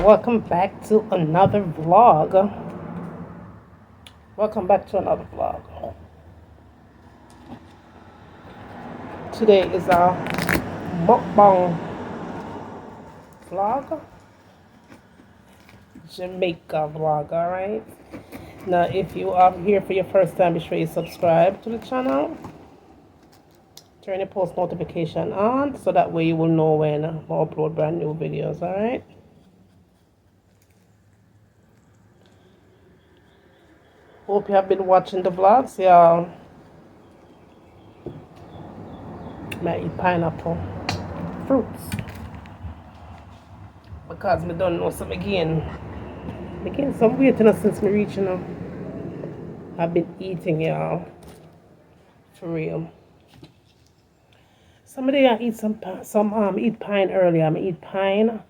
welcome back to another vlog. Today is our mukbang vlog, Jamaica vlog. Alright, now if you are here for your first time, be sure you subscribe to the channel, turn your post notification on so that way you will know when I upload brand new videos. Alright, hope you have been watching the vlogs, y'all. Might eat pineapple fruits because I don't know some again some weight since me reaching up. I've been eating, y'all, for real. Somebody I eat some eat pine earlier. I eat pine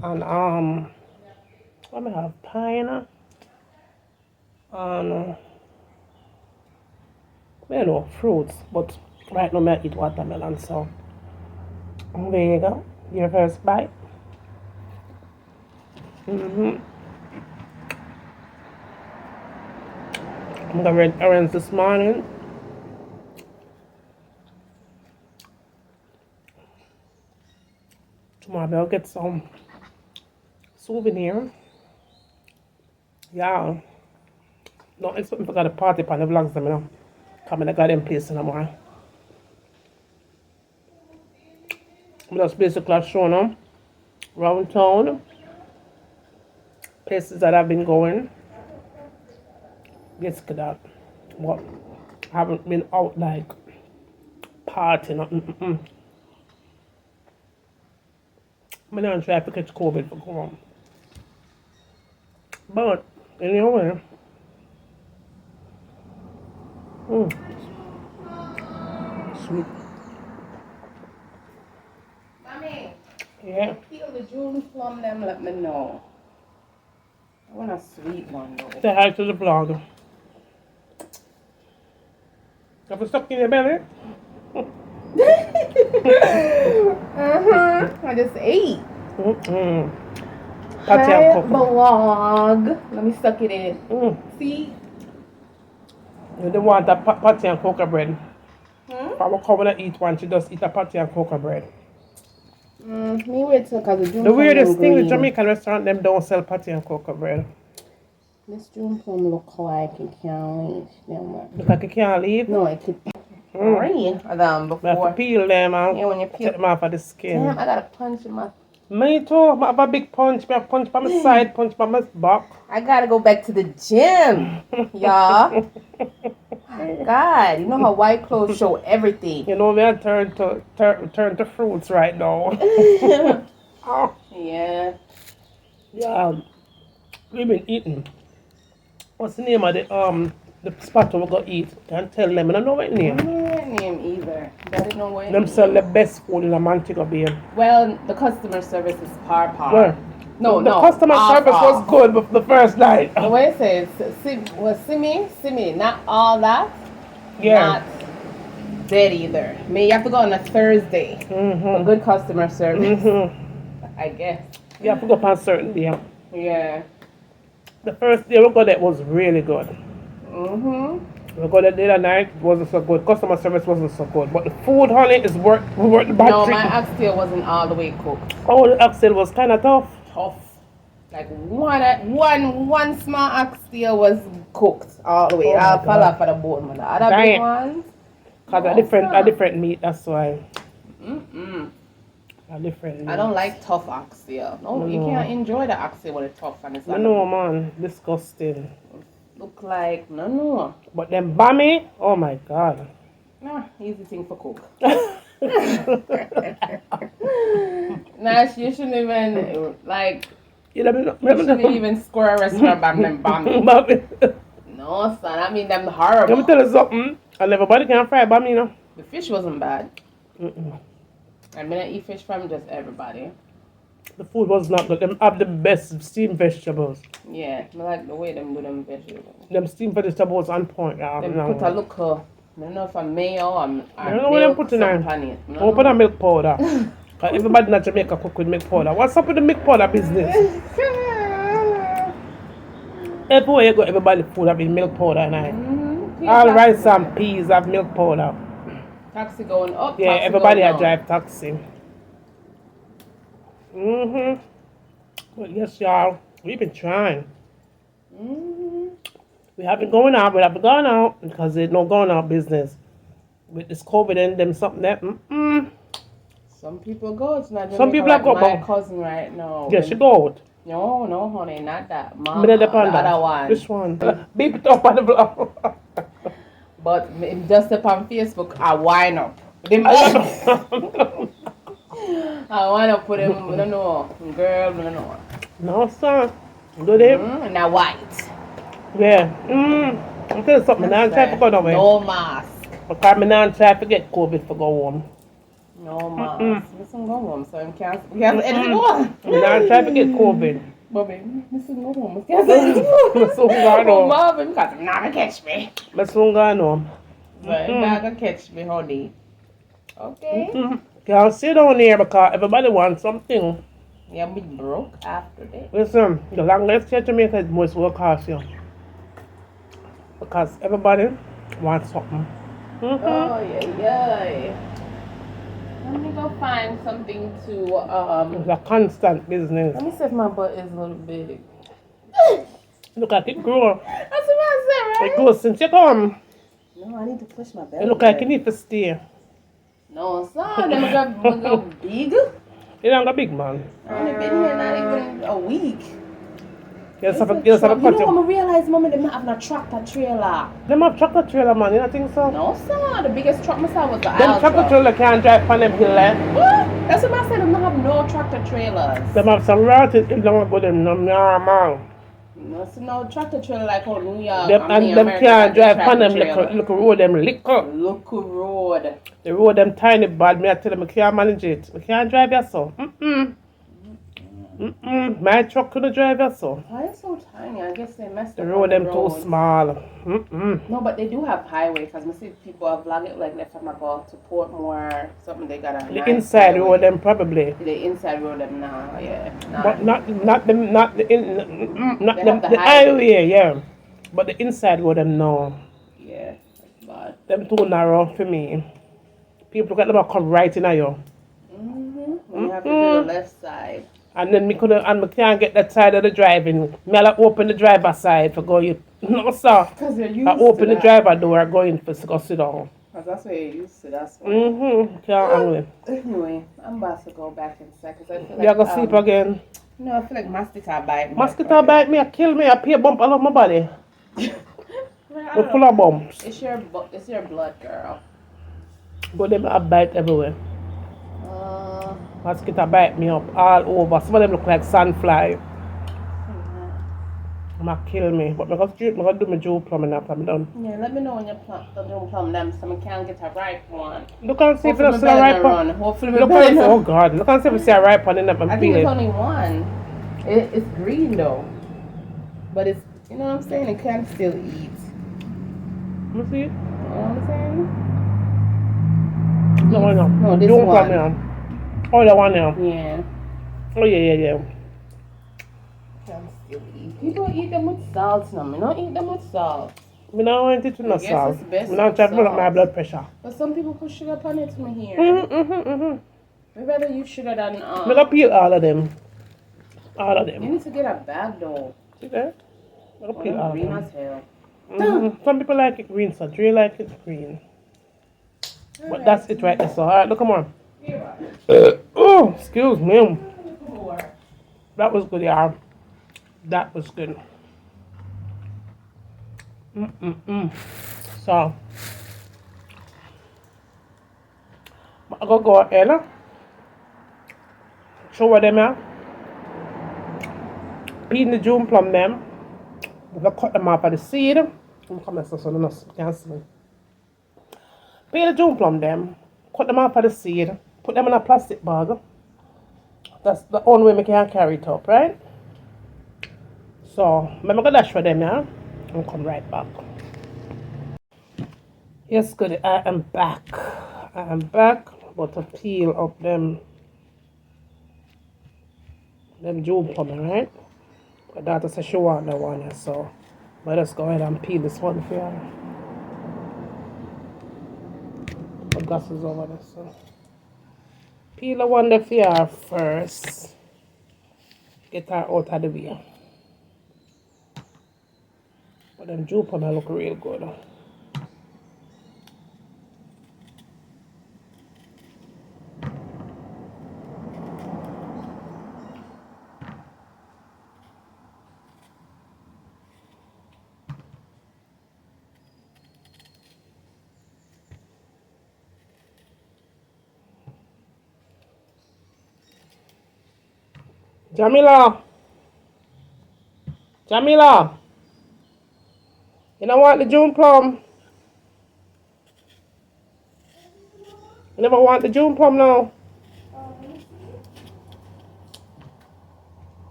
and let me have pine and fruits, but right now I eat watermelon. So there you go, your first bite. I'm gonna red orange this morning. Tomorrow I'll get some souvenir. Yeah. Don't expect me to go to party on the vlogs, you know. Come in, I got them place no more. I'm just basically showing them around town, places that I've been going. Basically that. But I haven't been out like partying. I'm not trying to catch COVID for going. But anyway. Sweet. Mommy. Yeah. Peel the June plum, them let me know. I want a sweet one though. Say hi to the vlog. Have you stuck in your belly? I just ate. Patty Hi, and cocoa. vlog. Let me suck it in. See? You don't want a patty and cocoa bread. Hmm? I will come and eat one. She just eat a patty and cocoa bread. Me wait till cause the June The weirdest thing with green. Jamaican restaurant, them don't sell patty and cocoa bread. This June plum look like it can't wait. Look like you can't leave. No, it could green them You have to before. peel them and Yeah, when you peel take them off of the skin. Damn, I got a punch in my. Me too. I have a big punch. I have punch by my side, punch by my back. I gotta go back to the gym, y'all. God, you know how white clothes show everything. You know, we are turn to fruits right now. Oh. Yeah. Yeah, we've been eating. What's the name of the spot where we go eat? Can't tell them. I don't know what I name. don't know that name either. I didn't know what. Them sell the best food in Montego Bay. Well, the customer service is par. Where? No, the customer service was good the first night. The way it says, simi, not all that. Yeah. Not dead either. You have to go on a Thursday for good customer service. I guess. You have to go on a certain day. Yeah. The first day we got there was really good. We got there the other night, it wasn't so good. Customer service wasn't so good. But the food, honey, is worth the bad No, treatment. my oxtail wasn't all the way cooked. Oh, the oxtail was kind of tough. Like one small oxtail was cooked all the way. Oh I'll my fall God. off of the bone. The other big ones. Cause a different meat, that's why. A different meat. I don't like tough oxtail. No, you can't enjoy the oxtail when it's tough and it's not. No, man, disgusting. Look like no. But them bammy, oh my God. Nah, easy thing for cook. Nah, you shouldn't even like. You shouldn't even score a restaurant by them bammy. No, son. I mean them horrible. Let me tell you something. And everybody can fry bammy, you know. The fish wasn't bad. I mean, I eat fish from just everybody. The food was not good. Them have the best steamed vegetables. Yeah, I like the way them do them vegetables. Them steamed vegetables on point. Them put a look, I don't know if I'm mayo or I don't know what they put in there. Oh, put a milk powder. Everybody in Jamaica cook with milk powder. What's up with the milk powder business? Everywhere you go, everybody food have been milk powder and all rice and peas have milk powder. Taxi going up. Yeah, taxi everybody going a drive taxi. But yes, y'all, we've been trying. We haven't gone out, because there's no going out business. With this COVID and them something that, Some people go. It's not Jamaica. Some people like go, my cousin right now. Yeah, she go out. No, honey, not that. Mama, The the other one. Which one? Beep it up on the vlog. But just up on Facebook, I wind up. I wind up with them, I don't know. Girl, I don't know. No, sir. Good day. And I white. Yeah. I'm telling you something. I'm trying to go nowhere. No mask. Because I'm not trying to get COVID for go home. No mask. Listen, go home. So I can't edit it on. I'm not trying to get COVID. Bobby, listen, go home. I can't edit it on. I'm soon gone home. Marvin, because I'm not going to catch me. I'm soon gone home. So I'm not going to catch me, honey. Okay. Can't sit down here because everybody wants something. Yeah, be broke after that. Listen, the longest stay to Jamaica is most will cost you. Because everybody wants something. Oh, yeah. Let me go find something to, It's a constant business. Let me see if my butt is a little big. Look like it grew. That's what I said, right? It grew since you come. No, I need to push my belly. It look like you need to stay. No, son, them go big. You don't got big man. I only been here not even a week. You just have a You know cut what I realize, Mama, they not have no tractor trailer. Them have tractor trailer, man. You don't think so? No, son, the biggest truck I saw was the Them tractor trailer can't drive on them hill, eh? What? That's what I said, they don't have no tractor trailers. Them have some routes if don't go them normal. No, so no tractor trailer like how New York. Them can't drive on them look road them liquor. Look road. The road them tiny bad. Me I tell them I can't manage it. I can't drive your so. My truck couldn't drive your so. Why is so tiny? I guess they messed up. The road them too small. No, but they do have highway because I see people have vlogged it like if I'm go to Portmore, something they got a The inside highway. road them probably. The inside road them now, yeah. But not the highway, yeah. But the inside road them no. Yeah, but Them too narrow for me. People look at them and come right in at you. you have to do the left side. And then me can't get that side of the driving. Me I'll open the driver side for going. No sir. Because you're used I open to the driver door going for to go sit down. Because that's what you're used to, that's why. Can't handle it. Anyway, I'm about to go back inside because I feel like... You go sleep again. No, I feel like mosquito bite me. Mosquito bite me, I kill me, I pay a bump all over my body. We're full of bumps. It's your blood, girl. But them have bite everywhere. Mosquito bite me up all over. Some of them look like sandfly. I'ma kill me. But I'm gonna do my jewel plumbing after I'm done. Yeah, let me know when you plumb them so I can get a ripe one. Look and see if you see a ripe one. Hopefully Look and see, oh God. Look and see if you see a ripe one in them. I think it's only one. It's green though. But it's, you know what I'm saying? It can still eat. Let me see it. You know what I'm saying? No, I know. No, this Jewel one. plumbing. Oh, that one now. Yeah. Oh, yeah. Can still eat. People eat them with salt now. I don't eat them with salt. I don't want it to no guess salt. it's best I don't try to with put up my salt. blood pressure. But some people put sugar upon it from here. We'd rather use sugar than I'm gonna peel all of them. All of You them. need to get a bag though. See that? I'm gonna peel Oh, all of green them. as hell. Some people like it green, so Dre like it green. But that's it right there. So alright, look, come on. Oh, excuse me. That was good, y'all. That was good. So I'm gonna go ahead. Show what them are. Peel the June plum them. I'm gonna cut them off at the seed. I'm coming so they can't see me. Peel the June plum them. Cut them off at the seed. Put them in a plastic bag. That's the only way we can carry it up, right? So, I'm gonna dash for them, yeah? And come right back. Yes, good. I am back. But to peel up them June plum, right? My daughter said she want that one, so Let us go ahead and peel this one for you. The gas is over there, so. Peel the one there for you first. Get her out of the way. But them jupana look real good. Jamila! Jamila! You don't want the June plum? You never want the June plum now?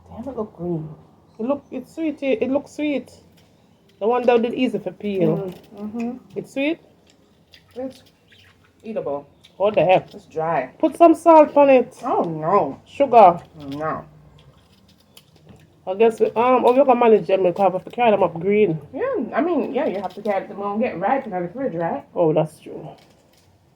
Damn, it look green. It's sweet. It looks sweet. The one that did easy for peel. It's sweet? It's eatable. What the heck? It's dry. Put some salt on it. Oh no. Sugar. No. I guess you can manage them because I have to carry them up green. Yeah, I mean, yeah, you have to carry them on, get ripe in the fridge, right? Oh, that's true.